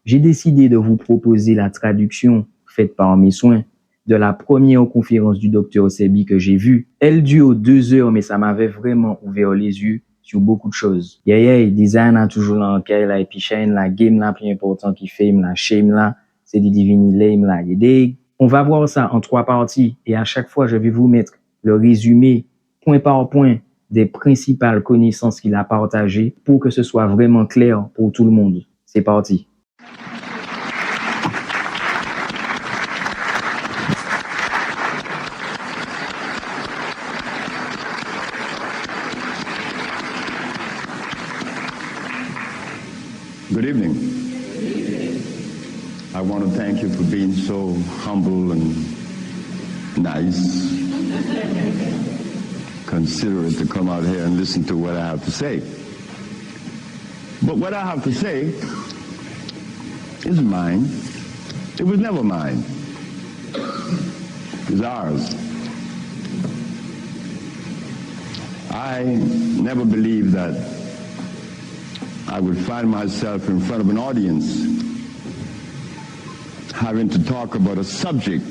j'ai décidé de vous proposer la traduction faite par mes soins de la première conférence du docteur Sebi que j'ai vue. Elle dure 2 heures, mais ça m'avait vraiment ouvert les yeux sur beaucoup de choses. Design a toujours là en là, et puis chaîne la game là plus important qui fait la shame là, c'est des divini lame là. On va voir ça en 3 parties et à chaque fois je vais vous mettre le résumé point par point des principales connaissances qu'il a partagées pour que ce soit vraiment clair pour tout le monde. C'est parti. Good evening. I want to thank you for being so humble and nice, considerate to come out here and listen to what I have to say. But what I have to say isn't mine. It was never mine. It's ours. I never believed that I would find myself in front of an audience having to talk about a subject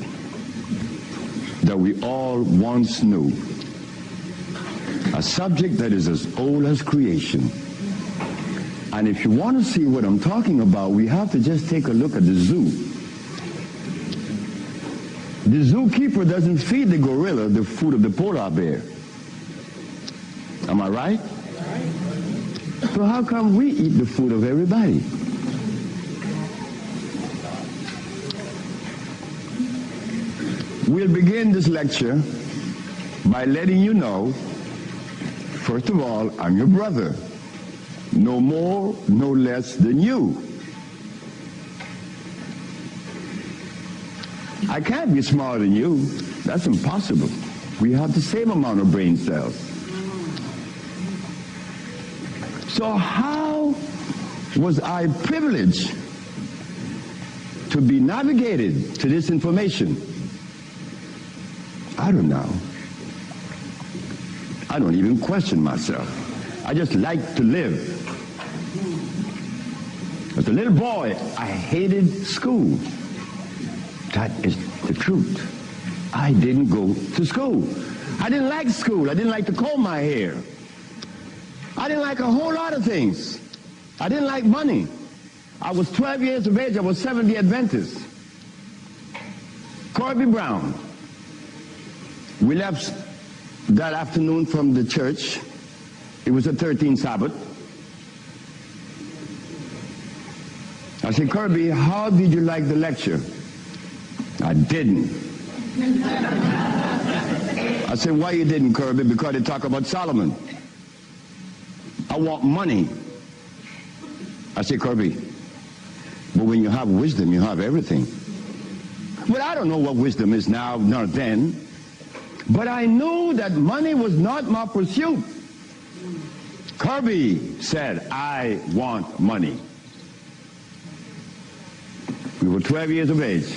that we all once knew. A subject that is as old as creation. And if you want to see what I'm talking about, we have to just take a look at the zoo. The zookeeper doesn't feed the gorilla the food of the polar bear. Am I right? So how come we eat the food of everybody? We'll begin this lecture by letting you know, first of all, I'm your brother. No more, no less than you. I can't be smarter than you. That's impossible. We have the same amount of brain cells. So how was I privileged to be navigated to this information? I don't know. I don't even question myself. I just like to live. As a little boy, I hated school. That is the truth. I didn't go to school. I didn't like school. I didn't like to comb my hair. I didn't like a whole lot of things. I didn't like money. I was 12 years of age. I was Seventh-day Adventist. Corby Brown. We left that afternoon from the church. It was a 13th Sabbath. I said, Kirby, how did you like the lecture? I didn't. I said, why you didn't, Kirby? Because they talk about Solomon. I want money. I said, Kirby, but when you have wisdom, you have everything. Well, I don't know what wisdom is now, nor then, but I knew that money was not my pursuit. Kirby said, I want money. We were 12 years of age,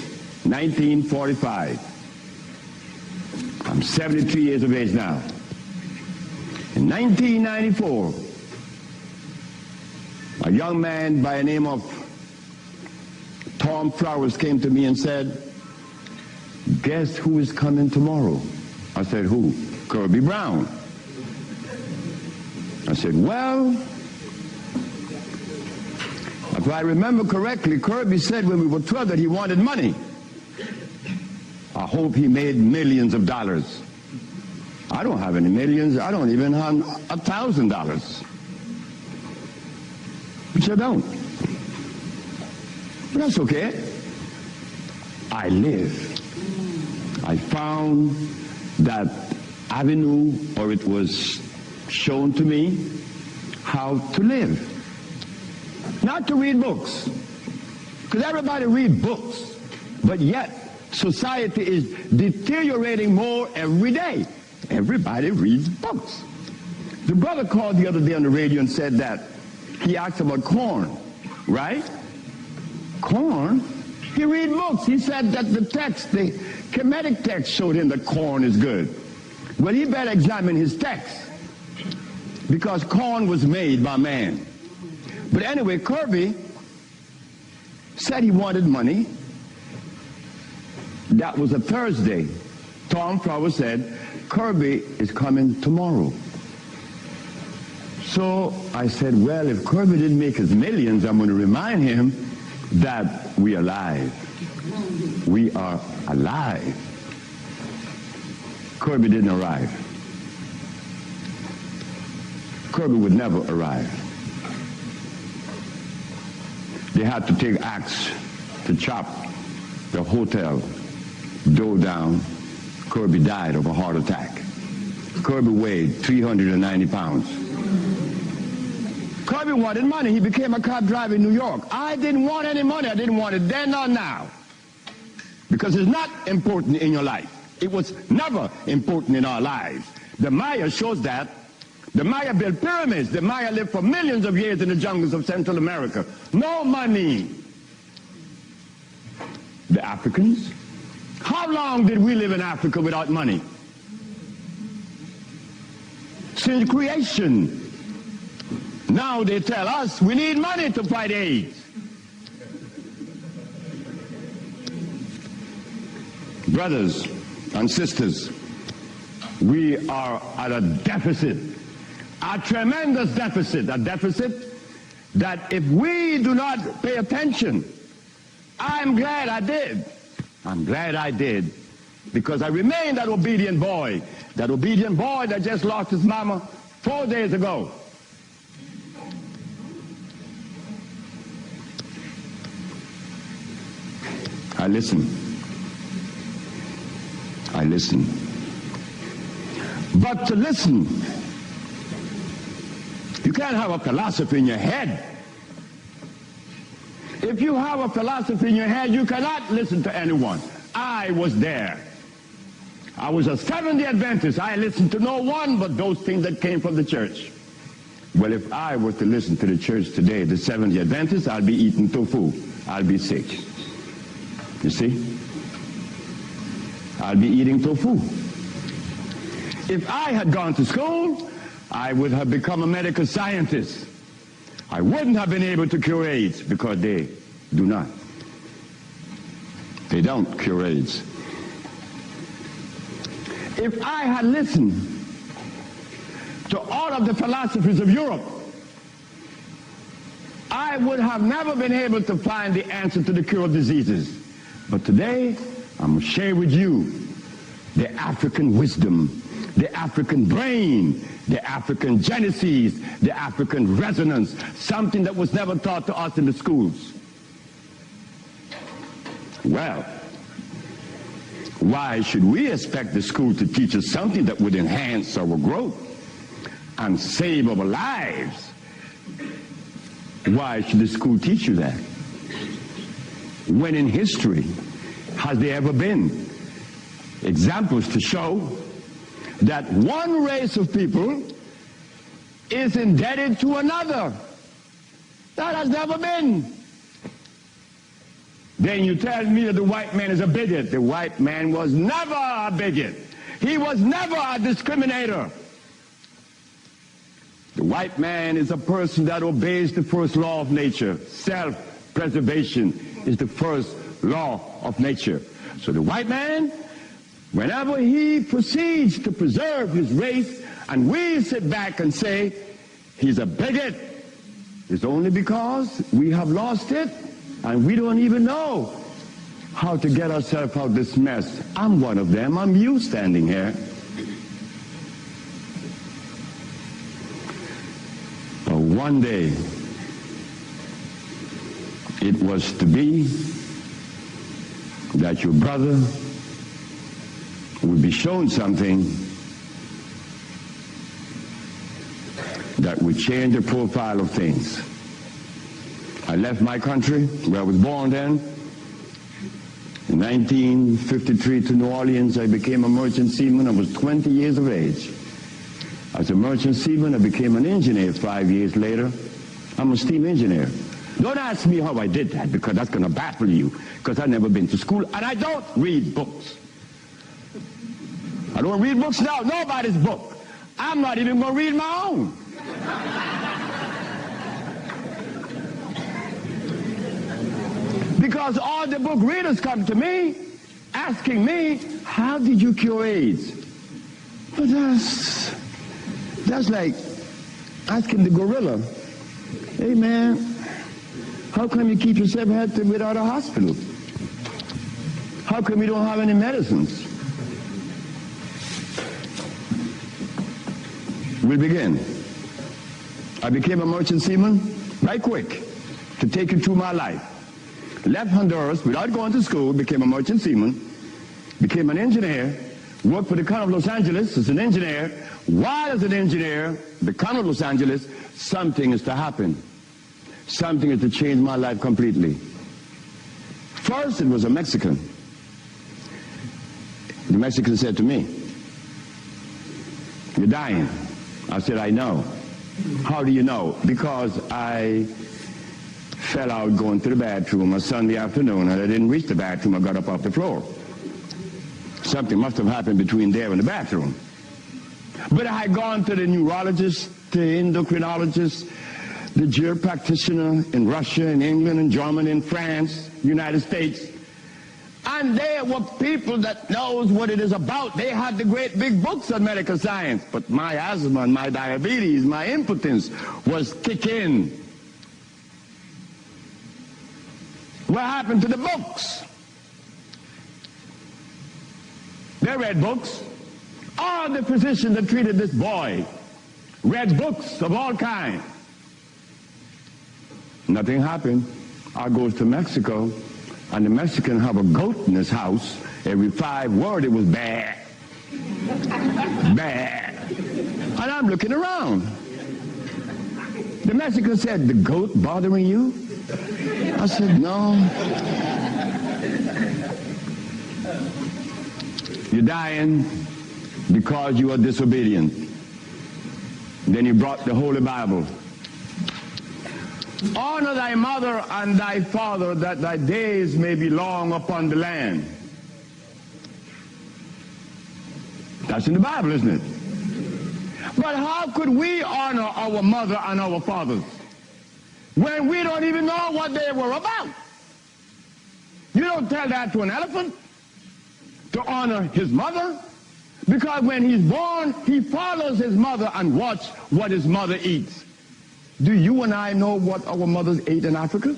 1945. I'm 73 years of age now. In 1994, a young man by the name of Tom Flowers came to me and said, guess who is coming tomorrow? I said, who? Kirby Brown. I said, well, if I remember correctly, Kirby said when we were 12 that he wanted money. I hope he made millions of dollars. I don't have any millions. I don't even have $1,000. Which I don't. But that's okay. I live. I found that avenue, or it was shown to me how to live. Not to read books. Because everybody reads books. But yet, society is deteriorating more every day. Everybody reads books. The brother called the other day on the radio and said that he asked about corn, right? Corn? He read books. He said that the text, the Kemetic text showed him that corn is good. Well, he better examine his text because corn was made by man. But anyway, Kirby said he wanted money. That was a Thursday. Tom Flower said, Kirby is coming tomorrow. So I said, well, if Kirby didn't make his millions, I'm going to remind him that we are alive. We are alive. Kirby didn't arrive. Kirby would never arrive. They had to take axe to chop the hotel door down. Kirby died of a heart attack. Kirby weighed 390 pounds. Kirby wanted money. He became a cab driver in New York. I didn't want any money. I didn't want it then or now. Because it's not important in your life. It was never important in our lives. The Maya shows that. The Maya built pyramids. The Maya lived for millions of years in the jungles of Central America. No money. The Africans? How long did we live in Africa without money? Since creation. Now they tell us we need money to fight AIDS. Brothers and sisters, we are at a deficit, a tremendous deficit, a deficit that if we do not pay attention, I'm glad I did. I'm glad I did, because I remained that obedient boy that just lost his mama 4 days ago. I listen. But to listen, you can't have a philosophy in your head. If you have a philosophy in your head, you cannot listen to anyone. I was there. I was a Seventh-day Adventist. I listened to no one but those things that came from the church. Well, if I was to listen to the church today, the Seventh-day Adventists, I'll be eating tofu. I'll be sick. You see? I'll be eating tofu. If I had gone to school, I would have become a medical scientist. I wouldn't have been able to cure AIDS, because they do not. They don't cure AIDS. If I had listened to all of the philosophies of Europe, I would have never been able to find the answer to the cure of diseases. But today, I'm going to share with you the African wisdom, the African brain, the African genesis, the African resonance, something that was never taught to us in the schools. Well, why should we expect the school to teach us something that would enhance our growth and save our lives? Why should the school teach you that? When in history has there ever been examples to show that one race of people is indebted to another? That has never been. Then you tell me that the white man is a bigot. The white man was never a bigot. He was never a discriminator. The white man is a person that obeys the first law of nature. Self-preservation is the first law of nature. So the white man, whenever he proceeds to preserve his race, and we sit back and say he's a bigot, it's only because we have lost it and we don't even know how to get ourselves out of this mess. I'm one of them. I'm you standing here. But one day it was to be that your brother would be shown something that would change the profile of things. I left my country, where I was born then. In 1953 to New Orleans, I became a merchant seaman. I was 20 years of age. As a merchant seaman, I became an engineer 5 years later. I'm a steam engineer. Don't ask me how I did that, because that's going to baffle you, because I've never been to school, and I don't read books. I don't read books now, nobody's book. I'm not even going to read my own. Because all the book readers come to me asking me, how did you cure AIDS? But that's like asking the gorilla, hey man, how come you keep yourself healthy without a hospital? How come you don't have any medicines? We'll begin. I became a merchant seaman right quick to take you through my life. Left Honduras without going to school, became a merchant seaman, became an engineer, worked for the County of Los Angeles as an engineer. While as an engineer, the County of Los Angeles, something is to happen. Something is to change my life completely. First, it was a Mexican. The Mexican said to me, you're dying. I said, I know. How do you know? Because I fell out going to the bathroom a Sunday afternoon, and I didn't reach the bathroom. I got up off the floor. Something must have happened between there and the bathroom. But I had gone to the neurologist, the endocrinologist, the GER practitioner in Russia, in England, in Germany, in France, United States. And they were people that knows what it is about. They had the great big books on medical science. But my asthma and my diabetes, my impotence was kicking. What happened to the books? They read books. All the physicians that treated this boy read books of all kinds. Nothing happened. I goes to Mexico, and the Mexican have a goat in his house. Every 5 words it was bad. Bad. And I'm looking around. The Mexican said, the goat bothering you? I said, no. You're dying because you are disobedient. Then he brought the Holy Bible. Honor thy mother and thy father, that thy days may be long upon the land. That's in the Bible, isn't it? But how could we honor our mother and our fathers when we don't even know what they were about? You don't tell that to an elephant, to honor his mother, because when he's born, he follows his mother and watch what his mother eats. Do you and I know what our mothers ate in Africa?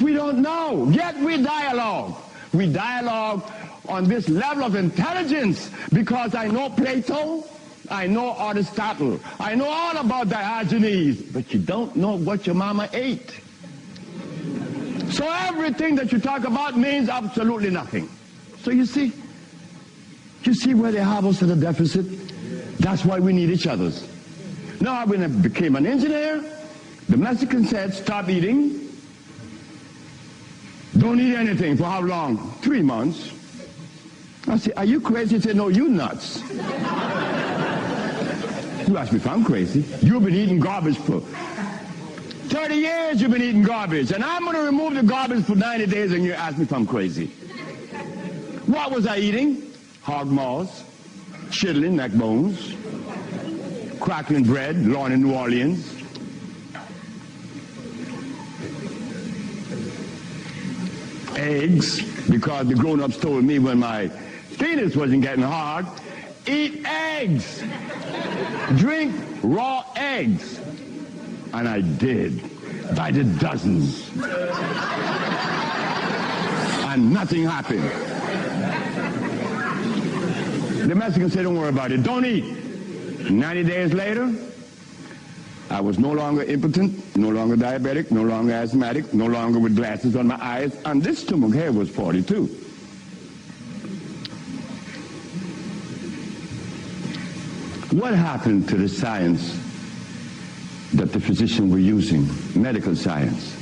We don't know, yet we dialogue. We dialogue on this level of intelligence because I know Plato, I know Aristotle, I know all about Diogenes, but you don't know what your mama ate. So everything that you talk about means absolutely nothing. So you see where they have us at a deficit? That's why we need each other's. Now, when I became an engineer, the Mexican said, stop eating. Don't eat anything. For how long? 3 months. I said, are you crazy? He said, no, you nuts. You asked me if I'm crazy. You've been eating garbage for 30 years. You've been eating garbage. And I'm going to remove the garbage for 90 days, and you ask me if I'm crazy. What was I eating? Hog maws, chitlin, neck bones, crackling bread, Lorne in New Orleans. Eggs, because the grown-ups told me when my penis wasn't getting hard, eat eggs, drink raw eggs. And I did, by the dozens. And nothing happened. The Mexican said, don't worry about it, don't eat. 90 days later, I was no longer impotent, no longer diabetic, no longer asthmatic, no longer with glasses on my eyes, and this stomach hair was 42. What happened to the science that the physicians were using, medical science?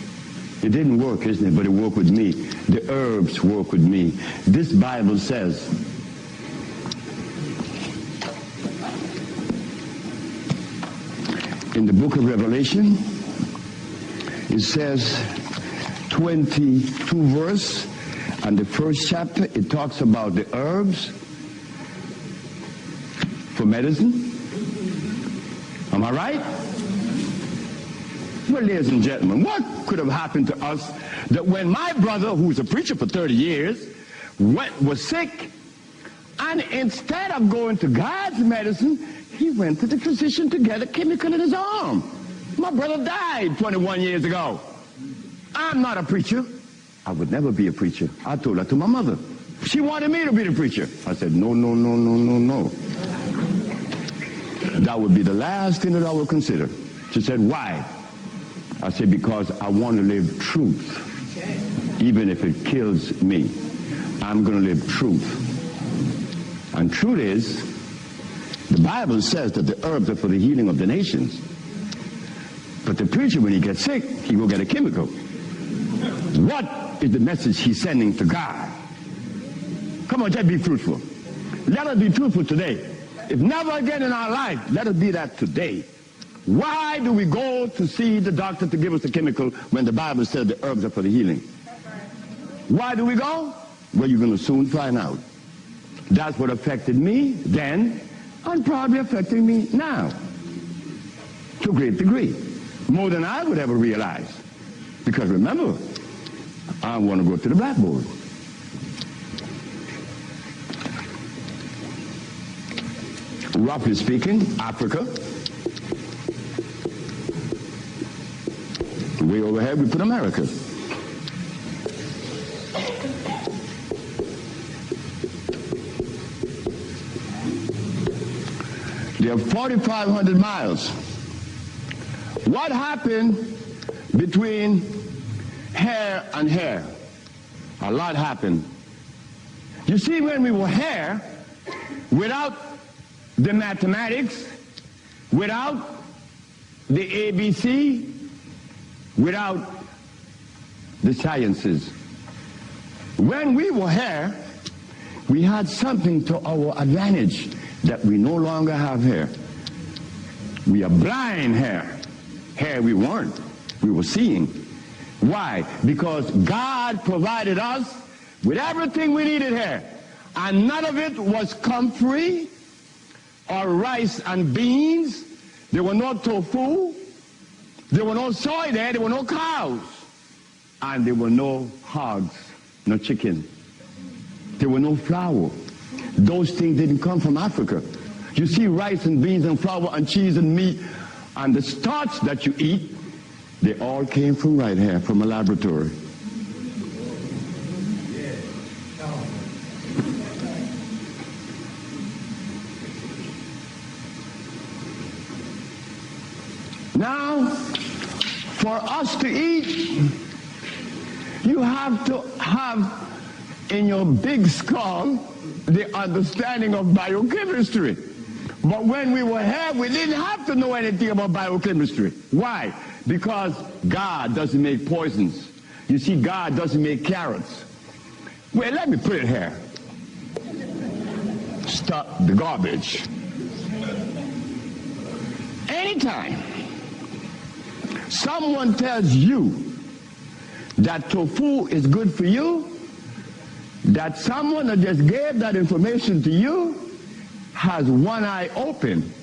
It didn't work, isn't it? But it worked with me. The herbs work with me. This Bible says, in the book of Revelation, it says 22 verse, and the first chapter, it talks about the herbs for medicine. Am I right? Well, ladies and gentlemen, what could have happened to us that when my brother, who was a preacher for 30 years, was sick, and instead of going to God's medicine, he went to the physician to get a chemical in his arm. My brother died 21 years ago. I'm not a preacher. I would never be a preacher. I told that to my mother. She wanted me to be the preacher. I said, no, no, no, no, no, no. That would be the last thing that I would consider. She said, why? I said, because I want to live truth. Even if it kills me, I'm going to live truth. And truth is, the Bible says that the herbs are for the healing of the nations. But the preacher, when he gets sick, he will get a chemical. What is the message he's sending to God? Come on, just be truthful. Let us be truthful today. If never again in our life, let us be that today. Why do we go to see the doctor to give us the chemical when the Bible says the herbs are for the healing? Why do we go? Well, you're going to soon find out. That's what affected me then and probably affecting me now to a great degree. More than I would ever realize. Because remember, I want to go to the blackboard. Roughly speaking, Africa. Way overhead, we put America. They are 4,500 miles. What happened between here and here? A lot happened. You see, when we were here, without the mathematics, without the ABC, without the sciences, when we were here, we had something to our advantage that we no longer have here. We are blind here. Here we weren't. We were seeing. Why? Because God provided us with everything we needed here. And none of it was comfrey or rice and beans. There were no tofu. There were no soy there. There were no cows. And there were no hogs, no chicken. There were no flour. Those things didn't come from Africa. You see rice and beans and flour and cheese and meat and the starch that you eat, they all came from right here, from a laboratory. Now, for us to eat, you have to have in your big skull the understanding of biochemistry. But when we were here, we didn't have to know anything about biochemistry. Why? Because God doesn't make poisons. You see, God doesn't make carrots. Well, let me put it here. Stop the garbage. Anytime someone tells you that tofu is good for you, that someone that just gave that information to you has one eye open.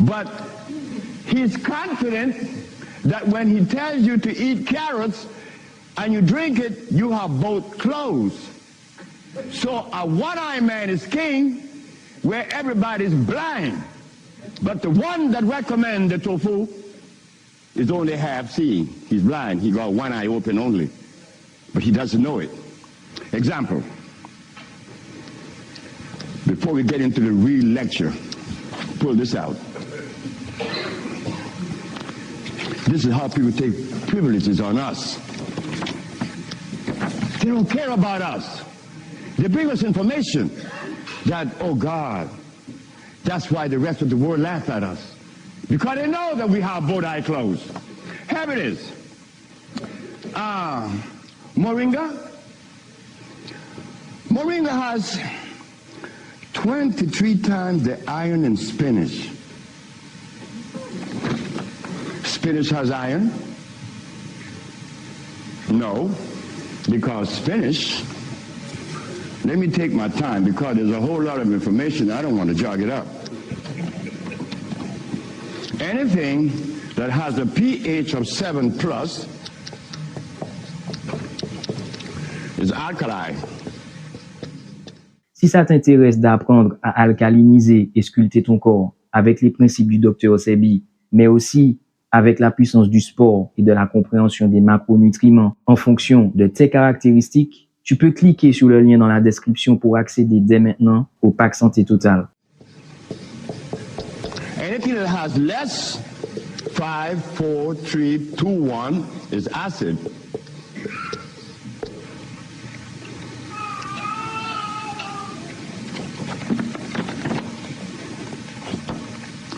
But he's confident that when he tells you to eat carrots and you drink it, you have both closed. So a one-eyed man is king where everybody's blind. But the one that recommends the tofu is only half seeing. He's blind. He got one eye open only. But he doesn't know it. Example. Before we get into the real lecture, pull this out. This is how people take privileges on us. They don't care about us. They bring us information that, oh God, that's why the rest of the world laugh at us. Because they know that we have both eyes closed. Here it is. Moringa. Moringa has 23 times the iron in spinach. Spinach has iron? No, because spinach, let me take my time because there's a whole lot of information. I don't want to jog it up. Anything that has a pH of 7 plus is alkali. Si ça t'intéresse d'apprendre à alcaliniser et sculpter ton corps avec les principes du docteur Sebi, mais aussi avec la puissance du sport et de la compréhension des macronutriments en fonction de tes caractéristiques, tu peux cliquer sur le lien dans la description pour accéder dès maintenant au pack santé totale. Anything that has less 5, 4, 3, 2, 1 is acid.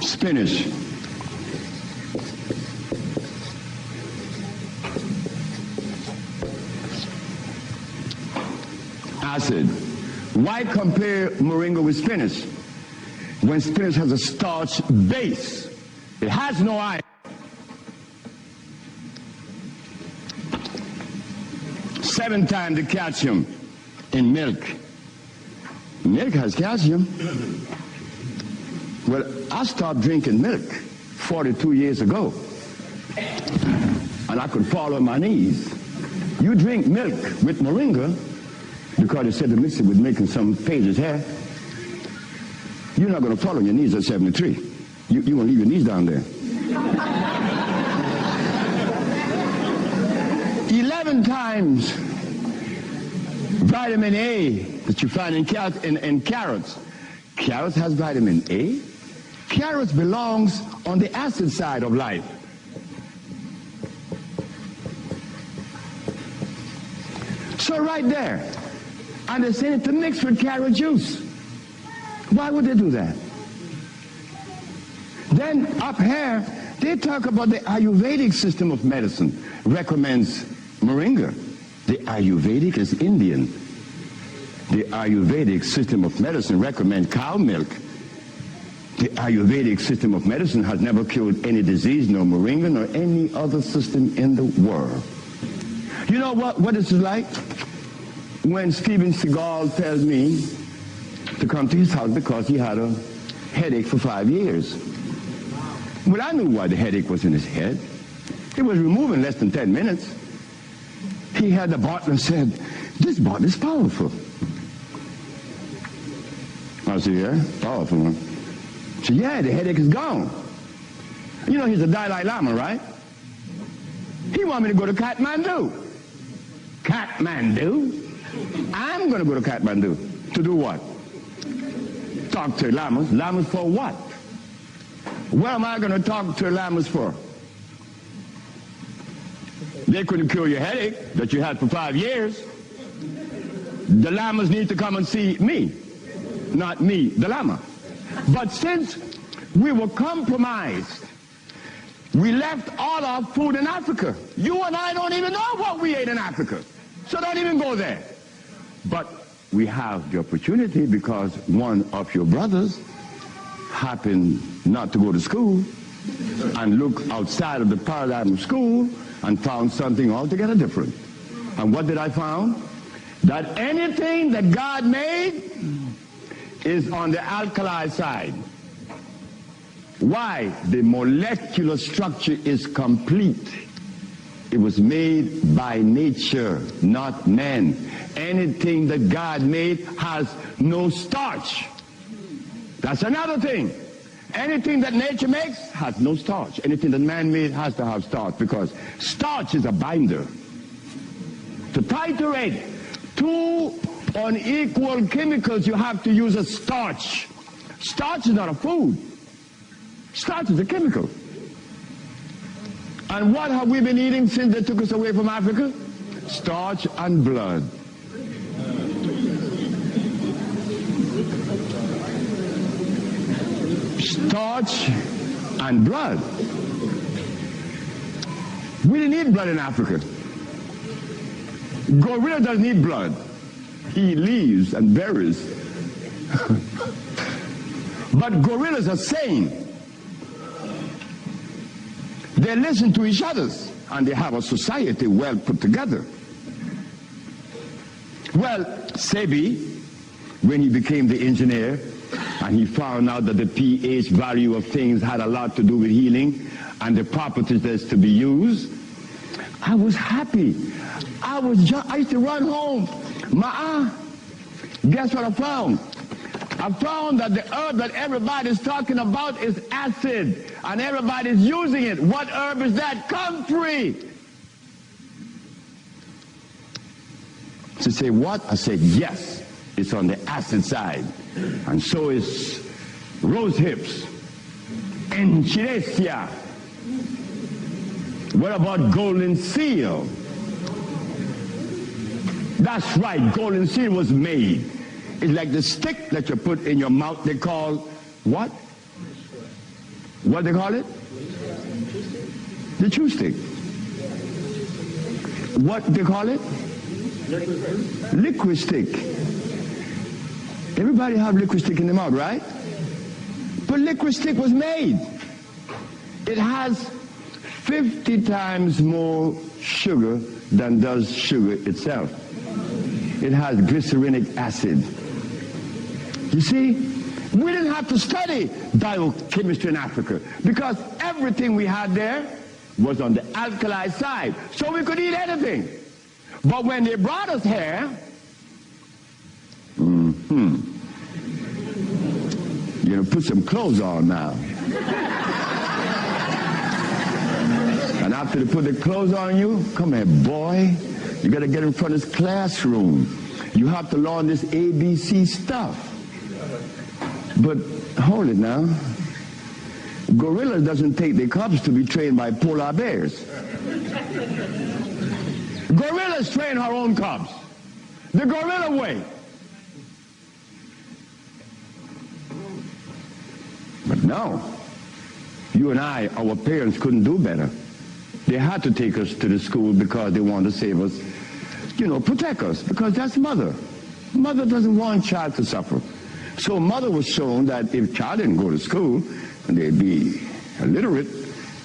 Spinach. Acid. Why compare moringa with spinach? When spinach has a starch base, it has no iron. Seven times the calcium in milk. Milk has calcium. Well, I stopped drinking milk 42 years ago, and I could fall on my knees. You drink milk with moringa, because they said to mix it with making some pages here, you're not going to fall on your knees at 73. You're going to leave your knees down there. 11 times vitamin A that you find in carrots. Carrots has vitamin A. Carrots belongs on the acid side of life. So right there, and they're saying to mix with carrot juice. Why would they do that? Then up here, they talk about the Ayurvedic system of medicine recommends moringa. The Ayurvedic is Indian. The Ayurvedic system of medicine recommends cow milk. The Ayurvedic system of medicine has never cured any disease, nor moringa, nor any other system in the world. You know what it's like? When Steven Seagal tells me to come to his house because he had a headache for 5 years. Well, I knew why the headache was in his head. It was removed in less than 10 minutes. He had the bottle and said, "This bottle is powerful." I said, "Yeah, powerful one." He said, "Yeah, the headache is gone." You know, he's a Dalai Lama, right? He wanted me to go to Kathmandu. Kathmandu? I'm going to go to Kathmandu. To do what? Talk to lamas. Lamas for what? What am I going to talk to lamas for? They couldn't cure your headache that you had for 5 years. The lamas need to come and see me, not me, the lama. But since we were compromised, we left all our food in Africa. You and I don't even know what we ate in Africa. So don't even go there. But we have the opportunity because one of your brothers happened not to go to school and look outside of the paradigm of school and found something altogether different. And what did I find? That anything that God made is on the alkali side. Why? The molecular structure is complete. It was made by nature, not man. Anything that God made has no starch. That's another thing. Anything that nature makes has no starch. Anything that man made has to have starch because starch is a binder. To titrate two unequal chemicals, you have to use a starch. Starch is not a food. Starch is a chemical. And what have we been eating since they took us away from Africa? Starch and blood. Starch and blood. We didn't eat blood in Africa. Gorilla doesn't eat blood. He eats leaves and berries. But gorillas are sane. They listen to each other, and they have a society well put together. Well, Sebi, when he became the engineer, and he found out that the pH value of things had a lot to do with healing, and the properties that's to be used, I was happy. I used to run home. Guess what I found? I found that the herb that everybody's talking about is acid, and everybody's using it. What herb is that? Comfrey. She said, what? I said, yes, it's on the acid side. And so is rose hips, enchilesia. What about golden seal? That's right, golden seal was made. It's like the stick that you put in your mouth. They call what? What they call it? The chew stick. What they call it? Liquid stick. Everybody have liquid stick in the mouth, right? But liquid stick was made. It has 50 times more sugar than does sugar itself. It has glycerinic acid. You see, we didn't have to study biochemistry in Africa because everything we had there was on the alkali side, so we could eat anything. But when they brought us here, you know, put some clothes on now. And after they put the clothes on you, come here, boy, you got to get in front of this classroom. You have to learn this ABC stuff. But hold it now. Gorillas doesn't take their cubs to be trained by polar bears. Gorillas train her own cubs. The gorilla way. But no, you and I, our parents couldn't do better. They had to take us to the school because they wanted to save us, you know, protect us, because that's mother. Mother doesn't want child to suffer. So mother was shown that if child didn't go to school, they'd be illiterate,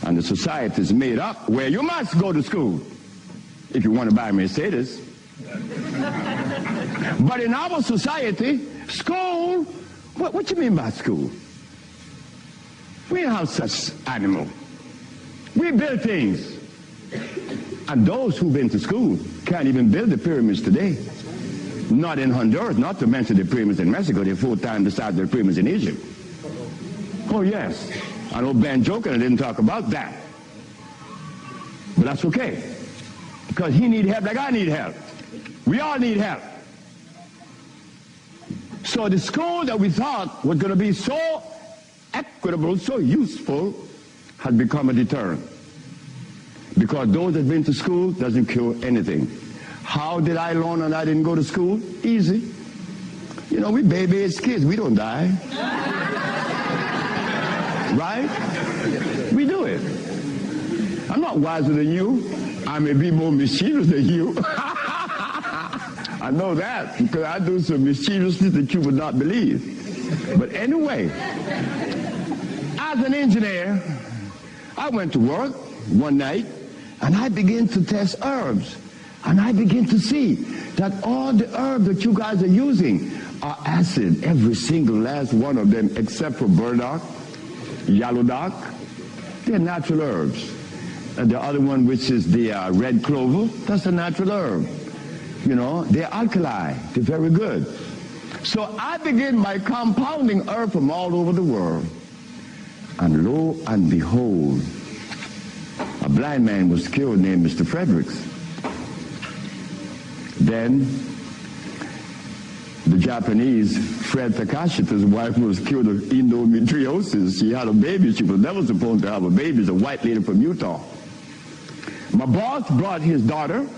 and the society is made up where you must go to school if you want to buy a Mercedes. But in our society, school, what you mean by school? We don't have such animal. We build things. And those who've been to school can't even build the pyramids today. Not in Honduras, not to mention the pyramids in Mexico. They're 4 times the size of the pyramids in Egypt. Oh, yes. I know Ben joking, I didn't talk about that. But that's okay. Because he needs help like I need help. We all need help. So the school that we thought was going to be so equitable, so useful, has become a deterrent. Because those that have been to school doesn't cure anything. How did I learn and I didn't go to school? Easy. You know, we baby-aged kids. We don't die. Right? We do it. I'm not wiser than you. I may be more mischievous than you. I know that because I do some mischievousness that you would not believe. But anyway, as an engineer, I went to work one night and I began to test herbs. And I begin to see that all the herbs that you guys are using are acid, every single last one of them, except for burdock, yellow dock. They're natural herbs. And the other one, which is the red clover, that's a natural herb. You know, they're alkali. They're very good. So I begin by compounding herb from all over the world. And lo and behold, a blind man was killed named Mr. Fredericks. Then the Japanese, Fred Takashita's wife, was killed of endometriosis. She had a baby. She was never supposed to have a baby. It's a white lady from Utah. My boss brought his daughter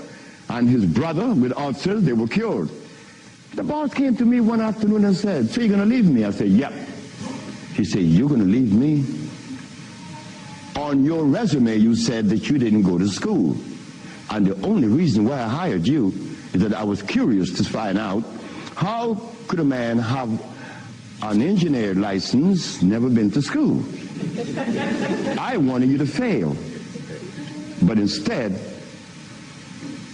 and his brother with ulcers. They were killed. The boss came to me one afternoon and said, "So you're going to leave me?" I said, "Yep." He said, "You're going to leave me? On your resume, you said that you didn't go to school. And the only reason why I hired you is that I was curious to find out how could a man have an engineer license, never been to school. I wanted you to fail. But instead,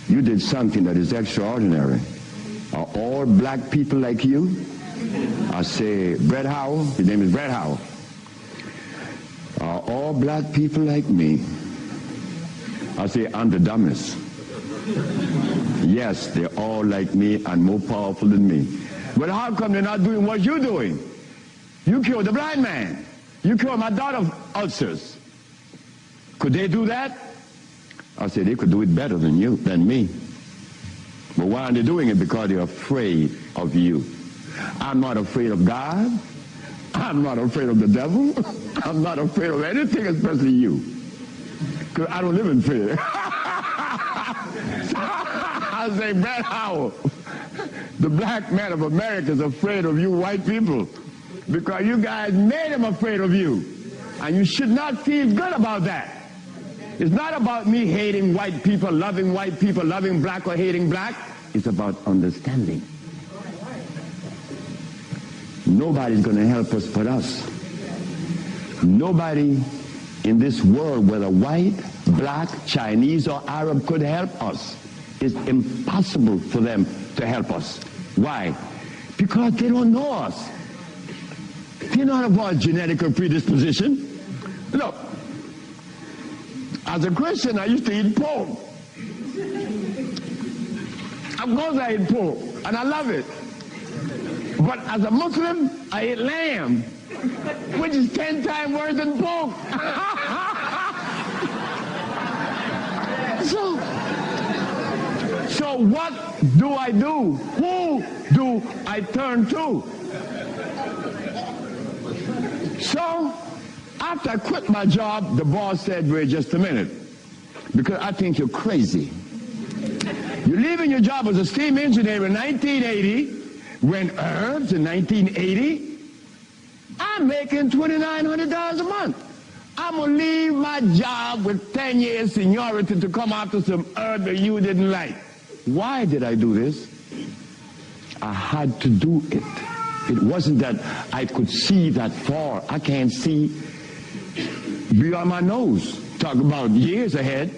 you did something that is extraordinary. Are all black people like you?" I say, "Brett Howell," his name is Brett Howell. "Are all black people like me? I say, I'm the dumbest. Yes, they're all like me and more powerful than me. But how come they're not doing what you're doing? You cured the blind man. You cured my daughter of ulcers. Could they do that? I said, they could do it better than me. But why aren't they doing it? Because they're afraid of you. I'm not afraid of God. I'm not afraid of the devil. I'm not afraid of anything, especially you. Because I don't live in fear. I say, Brad Howell, the black man of America is afraid of you white people because you guys made him afraid of you. And you should not feel good about that. It's not about me hating white people, loving black or hating black. It's about understanding. Nobody's going to help us but us. Nobody in this world, whether white, black, Chinese, or Arab, could help us. It's impossible for them to help us. Why? Because they don't know us. They don't have our genetic predisposition. Look, as a Christian, I used to eat pork. Of course I eat pork, and I love it. But as a Muslim, I eat lamb, which is 10 times worse than pork. So what do I do? Who do I turn to? So after I quit my job, the boss said, wait just a minute, because I think you're crazy. You're leaving your job as a steam engineer in 1980, when herbs in 1980, I'm making $2,900 a month. I'm going to leave my job with 10 years seniority to come after some herb that you didn't like. Why did I do this? I had to do it. It wasn't that I could see that far. I can't see beyond my nose. Talk about years ahead.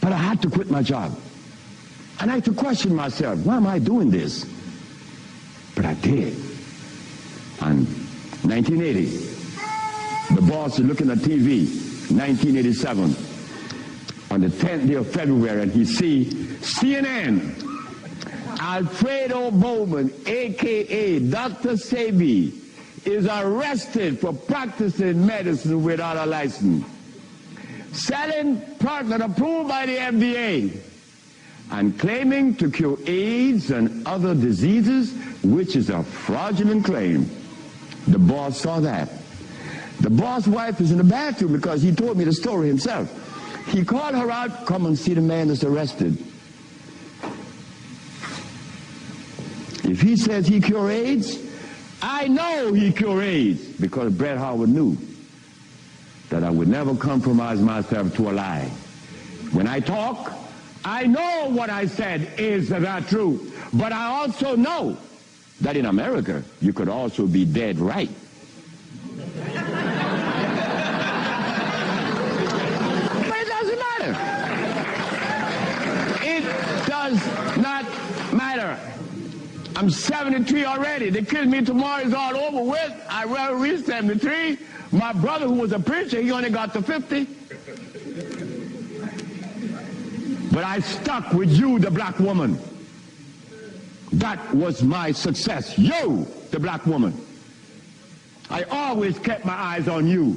But I had to quit my job. And I had to question myself, why am I doing this? But I did. And 1980, the boss is looking at TV, 1987, on the 10th day of February, and he see CNN, Alfredo Bowman, a.k.a. Dr. Sebi, is arrested for practicing medicine without a license, selling product not approved by the FDA, and claiming to cure AIDS and other diseases, which is a fraudulent claim. The boss saw that. The boss' wife is in the bathroom because he told me the story himself. He called her out, come and see the man that's arrested. If he says he cure AIDS, I know he cure AIDS, because Brett Howard knew that I would never compromise myself to a lie. When I talk, I know what I said is the truth, but I also know that in America, you could also be dead right. But it doesn't matter. It does not matter. I'm 73 already. They kill me tomorrow, is all over with. I will reach 73. My brother, who was a preacher, he only got to 50. But I stuck with you, the black woman. That was my success. You, the black woman. I always kept my eyes on you.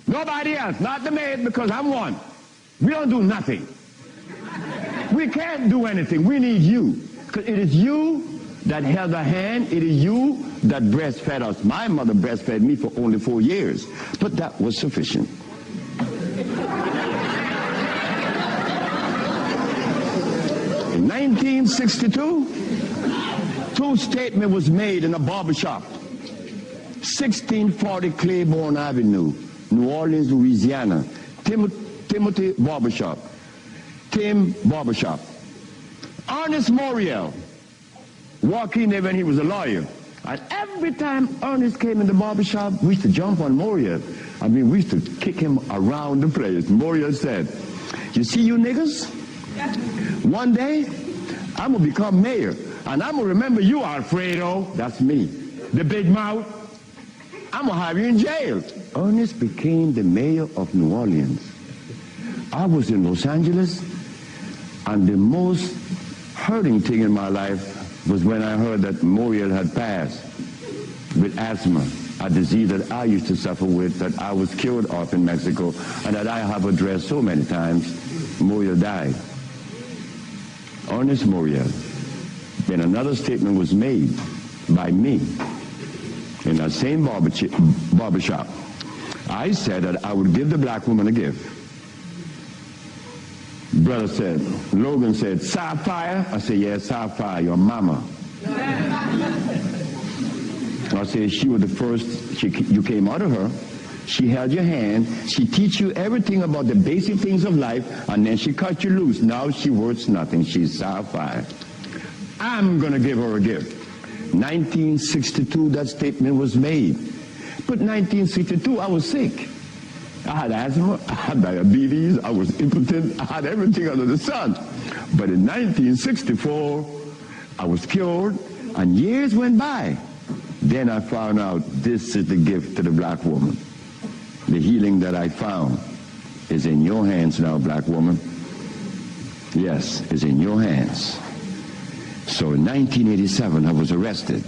Nobody else, not the maid, because I'm one. We don't do nothing. We can't do anything. We need you. Because it is you that held a hand. It is you that breastfed us. My mother breastfed me for only 4 years. But that was sufficient. In 1962, two statements was made in a barbershop. 1640 Claiborne Avenue, New Orleans, Louisiana. Timothy Barbershop. Tim Barbershop. Ernest Moriel walked in there when he was a lawyer. And every time Ernest came in the barbershop, we used to jump on Moriel. I mean, we used to kick him around the place. Moriel said, you see you niggas? One day, I'm going to become mayor. And I'm going to remember you, Alfredo. That's me. The big mouth. I'm going to have you in jail. Ernest became the mayor of New Orleans. I was in Los Angeles, and the most hurting thing in my life was when I heard that Mourir had passed with asthma, a disease that I used to suffer with, that I was cured of in Mexico, and that I have addressed so many times. Mourir died. Ernest Mourir. Then another statement was made by me in that same barbershop. I said that I would give the black woman a gift. Brother said, Logan said, sapphire? I said, yes, sapphire, your mama. I said, she was the first, you came out of her. She held your hand. She teach you everything about the basic things of life, and then she cut you loose. Now she worth nothing. She's sapphire. I'm going to give her a gift. 1962, that statement was made. But 1962, I was sick. I had asthma, I had diabetes, I was impotent, I had everything under the sun. But in 1964, I was cured, and years went by. Then I found out this is the gift to the black woman. The healing that I found is in your hands now, black woman. Yes, it's in your hands. So in 1987, I was arrested.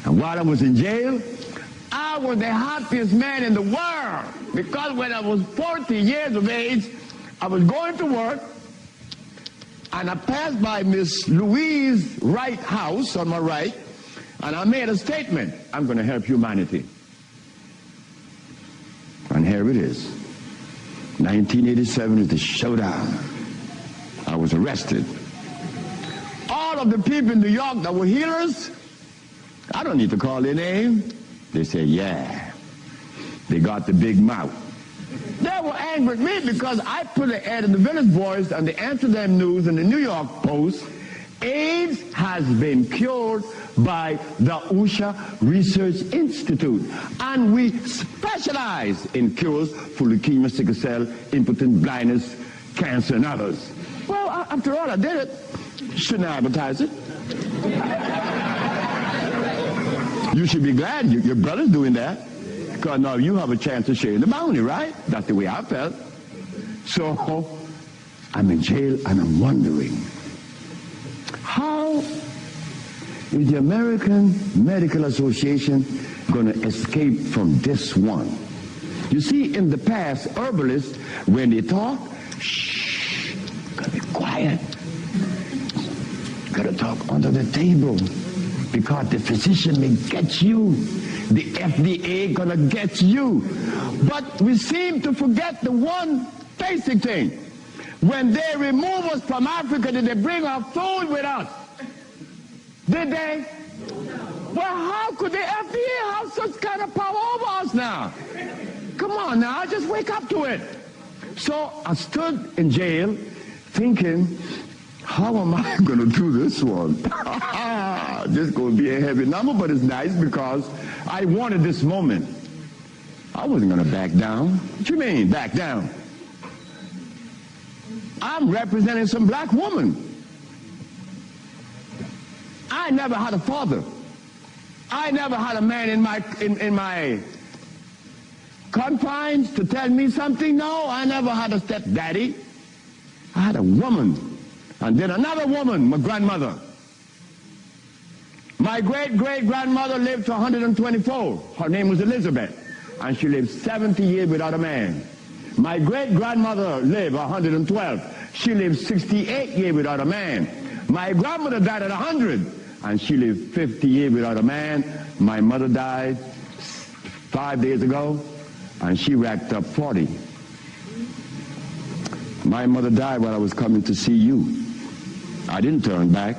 And while I was in jail, I was the happiest man in the world, because when I was 40 years of age, I was going to work, and I passed by Miss Louise Wright house on my right, and I made a statement, I'm going to help humanity. And here it is. 1987 is the showdown. I was arrested. All of the people in New York that were healers, I don't need to call their name. They say, yeah, they got the big mouth. They were angry with me because I put an ad in the Village Voice and the Amsterdam News and the New York Post. AIDS has been cured by the USHA Research Institute. And we specialize in cures for leukemia, sickle cell, impotent, blindness, cancer, and others. Well, after all, I did it. Shouldn't I advertise it? You should be glad your brother's doing that, because now you have a chance to share in the bounty, right? That's the way I felt. So I'm in jail, and I'm wondering, how is the American Medical Association going to escape from this one? You see, in the past, herbalists, when they talk, shh, gotta be quiet. Gotta talk under the table, because the physician may get you. The FDA gonna get you. But we seem to forget the one basic thing. When they remove us from Africa, did they bring our food with us? Did they? Well, how could the FDA have such kind of power over us now? Come on now, just wake up to it. So I stood in jail thinking, how am I going to do this one? This is going to be a heavy number, but it's nice because I wanted this moment. I wasn't going to back down. What you mean, back down? I'm representing some black woman. I never had a father. I never had a man in my confines to tell me something. No, I never had a stepdaddy. I had a woman. And then another woman, my grandmother. My great-great-grandmother lived to 124. Her name was Elizabeth. And she lived 70 years without a man. My great-grandmother lived 112. She lived 68 years without a man. My grandmother died at 100. And she lived 50 years without a man. My mother died 5 days ago. And she racked up 40. My mother died while I was coming to see you. I didn't turn back.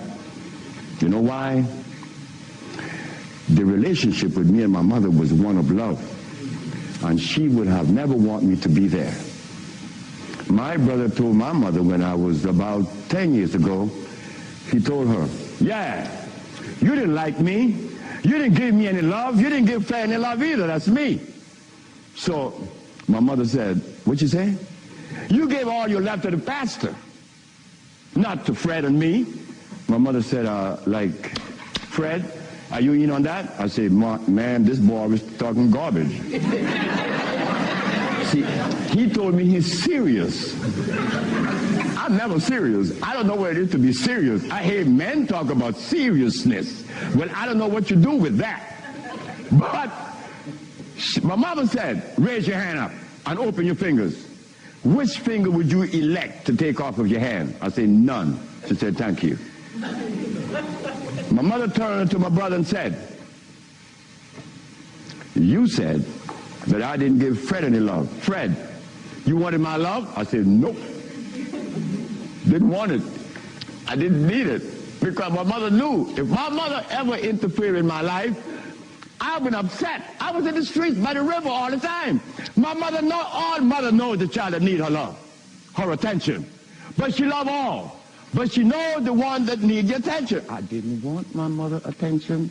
You know why? The relationship with me and my mother was one of love. And she would have never wanted me to be there. My brother told my mother when I was about 10 years ago, he told her, yeah, you didn't like me. You didn't give me any love. You didn't give Fred any love either. That's me. So my mother said, what you say? You gave all your love to the pastor, not to Fred and me. My mother said, like, Fred, are you in on that? I said, man, this boy was talking garbage. See, he told me he's serious. I'm never serious. I don't know what it is to be serious. I hear men talk about seriousness. Well, I don't know what you do with that. But my mama said, raise your hand up and open your fingers. Which finger would you elect to take off of your hand? I said, none. She said, thank you. My mother turned to my brother and said, you said that I didn't give Fred any love. Fred, you wanted my love? I said, nope. Didn't want it. I didn't need it. Because my mother knew if my mother ever interfered in my life, I've been upset. I was in the streets by the river all the time. My mother knows, all mother knows the child that needs her love, her attention. But she loves all. But she knows the one that needs your attention. I didn't want my mother's attention.